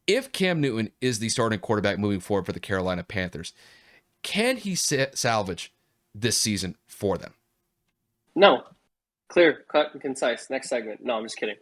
If Cam Newton is the starting quarterback moving forward for the Carolina Panthers, can he salvage this season for them? No. Clear, cut, and concise. Next segment. No, I'm just kidding.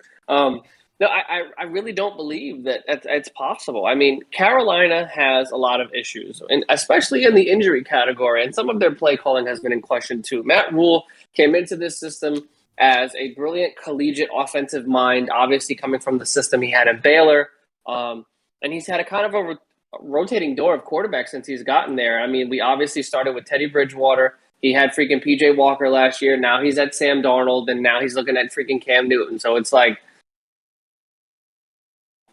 No, I really don't believe that it's possible. I mean, Carolina has a lot of issues, and especially in the injury category, and some of their play calling has been in question too. Matt Rule came into this system as a brilliant collegiate offensive mind, obviously coming from the system he had at Baylor, and he's had a kind of a rotating door of quarterbacks since he's gotten there. I mean, we obviously started with Teddy Bridgewater. He had freaking PJ Walker last year. Now he's at Sam Darnold, and now he's looking at freaking Cam Newton. So it's like,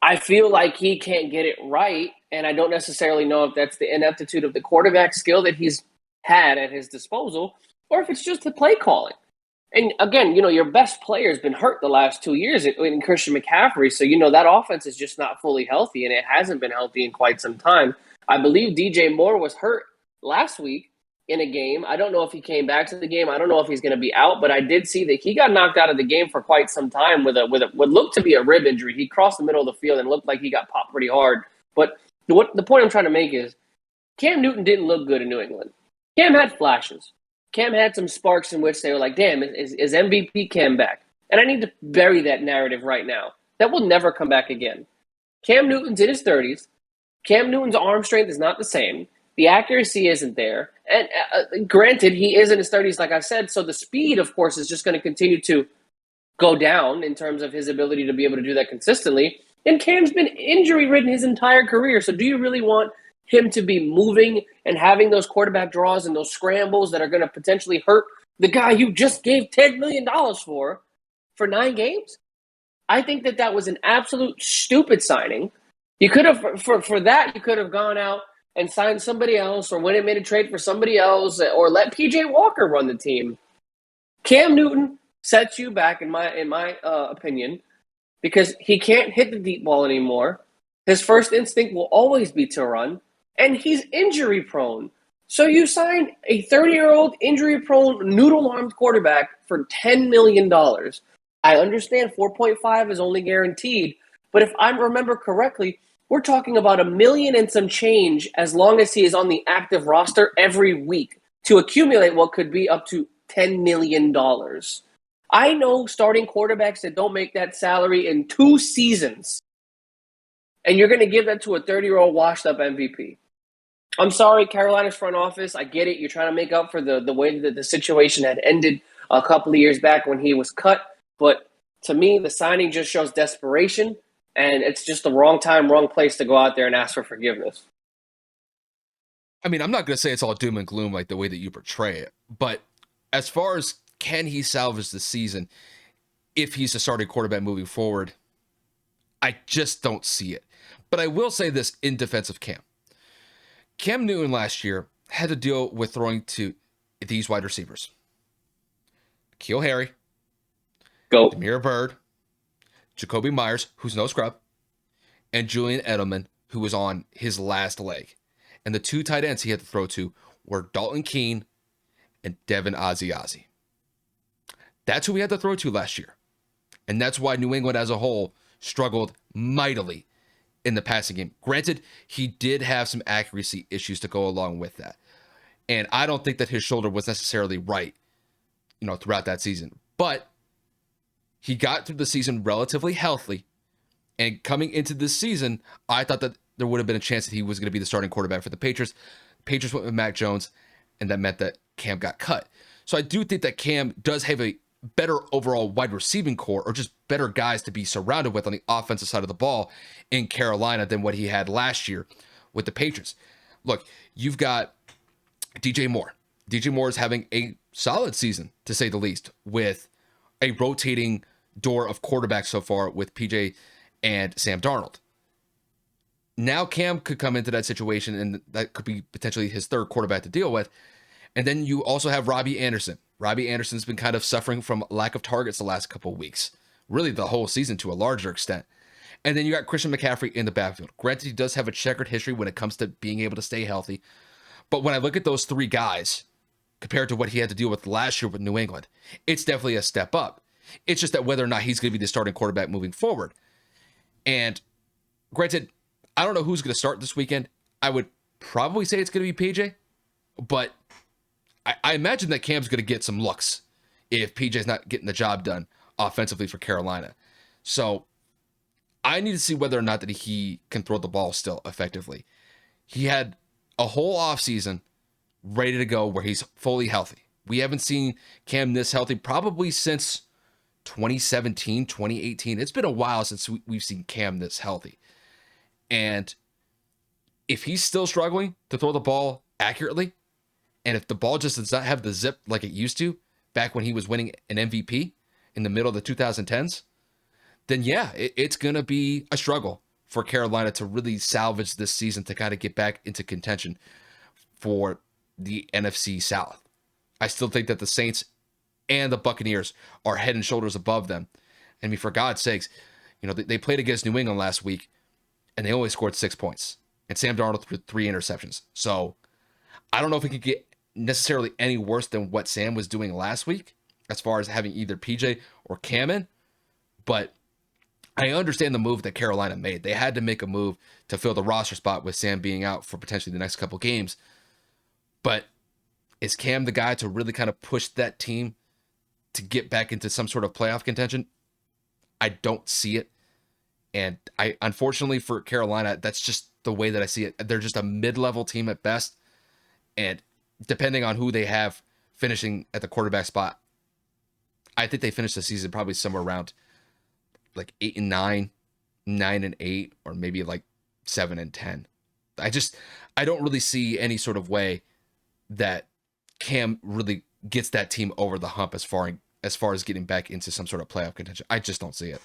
I feel like he can't get it right, and I don't necessarily know if that's the ineptitude of the quarterback skill that he's had at his disposal, or if it's just the play calling. And again, your best player has been hurt the last 2 years in Christian McCaffrey. So, that offense is just not fully healthy, and it hasn't been healthy in quite some time. I believe DJ Moore was hurt last week in a game. I don't know if he came back to the game. I don't know if he's going to be out, but I did see that he got knocked out of the game for quite some time with what looked to be a rib injury. He crossed the middle of the field and looked like he got popped pretty hard. But the point I'm trying to make is Cam Newton didn't look good in New England. Cam had flashes. Cam had some sparks in which they were like, damn, is MVP Cam back? And I need to bury that narrative right now. That will never come back again. Cam Newton's in his 30s. Cam Newton's arm strength is not the same. The accuracy isn't there. And granted, he is in his 30s, like I said, so the speed, of course, is just going to continue to go down in terms of his ability to be able to do that consistently. And Cam's been injury-ridden his entire career, so do you really want him to be moving and having those quarterback draws and those scrambles that are going to potentially hurt the guy you just gave $10 million for 9 games? I think that was an absolute stupid signing. You could have, for that, you could have gone out and signed somebody else, or went and made a trade for somebody else, or let PJ Walker run the team. Cam Newton sets you back, in my opinion, because he can't hit the deep ball anymore. His first instinct will always be to run, and he's injury prone. So you sign a 30-year-old injury prone, noodle-armed quarterback for $10 million. I understand 4.5 is only guaranteed, but if I remember correctly, we're talking about $1 million and some change as long as he is on the active roster every week to accumulate what could be up to $10 million. I know starting quarterbacks that don't make that salary in 2 seasons, and you're going to give that to a 30-year-old washed-up MVP. I'm sorry, Carolina's front office. I get it. You're trying to make up for the way that the situation had ended a couple of years back when he was cut. But to me, the signing just shows desperation. And it's just the wrong time, wrong place to go out there and ask for forgiveness. I mean, I'm not going to say it's all doom and gloom like the way that you portray it. But as far as can he salvage the season if he's the starting quarterback moving forward, I just don't see it. But I will say this in defense of Cam. Cam Newton last year had to deal with throwing to these wide receivers. N'Keal Harry. Go. Damiere Byrd. Jacoby Myers, who's no scrub, and Julian Edelman, who was on his last leg. And the 2 tight ends he had to throw to were Dalton Keene and Devin Asiasi. That's who we had to throw to last year. And that's why New England as a whole struggled mightily in the passing game. Granted, he did have some accuracy issues to go along with that. And I don't think that his shoulder was necessarily right, throughout that season. But he got through the season relatively healthy, and coming into this season, I thought that there would have been a chance that he was going to be the starting quarterback for the Patriots. The Patriots went with Mac Jones, and that meant that Cam got cut. So I do think that Cam does have a better overall wide receiving core, or just better guys to be surrounded with on the offensive side of the ball in Carolina than what he had last year with the Patriots. Look, you've got DJ Moore. DJ Moore is having a solid season, to say the least, with a rotating door of quarterbacks so far with PJ and Sam Darnold. Now Cam could come into that situation, and that could be potentially his 3rd quarterback to deal with. And then you also have Robbie Anderson. Robbie Anderson's been kind of suffering from lack of targets the last couple of weeks. Really the whole season to a larger extent. And then you got Christian McCaffrey in the backfield. Granted, he does have a checkered history when it comes to being able to stay healthy. But when I look at those 3 guys, compared to what he had to deal with last year with New England, it's definitely a step up. It's just that whether or not he's going to be the starting quarterback moving forward. And granted, I don't know who's going to start this weekend. I would probably say it's going to be PJ, but I imagine that Cam's going to get some looks if PJ's not getting the job done offensively for Carolina. So I need to see whether or not that he can throw the ball still effectively. He had a whole offseason ready to go where he's fully healthy. We haven't seen Cam this healthy probably since 2017, 2018. It's been a while since we've seen Cam this healthy. And if he's still struggling to throw the ball accurately, and if the ball just does not have the zip like it used to back when he was winning an MVP in the middle of the 2010s, then yeah, it's going to be a struggle for Carolina to really salvage this season to kind of get back into contention for the NFC South. I still think that the Saints and the Buccaneers are head and shoulders above them. I mean, for God's sakes, they played against New England last week and they only scored 6 points. And Sam Darnold threw 3 interceptions. So I don't know if it could get necessarily any worse than what Sam was doing last week as far as having either PJ or Cam in. But I understand the move that Carolina made. They had to make a move to fill the roster spot with Sam being out for potentially the next couple games. But is Cam the guy to really kind of push that team to get back into some sort of playoff contention? I don't see it. And unfortunately for Carolina, that's just the way that I see it. They're just a mid-level team at best. And depending on who they have finishing at the quarterback spot, I think they finished the season probably somewhere around like 8-9, 9-8, or maybe like 7-10. I don't really see any sort of way that Cam really gets that team over the hump as far as getting back into some sort of playoff contention. I just don't see it.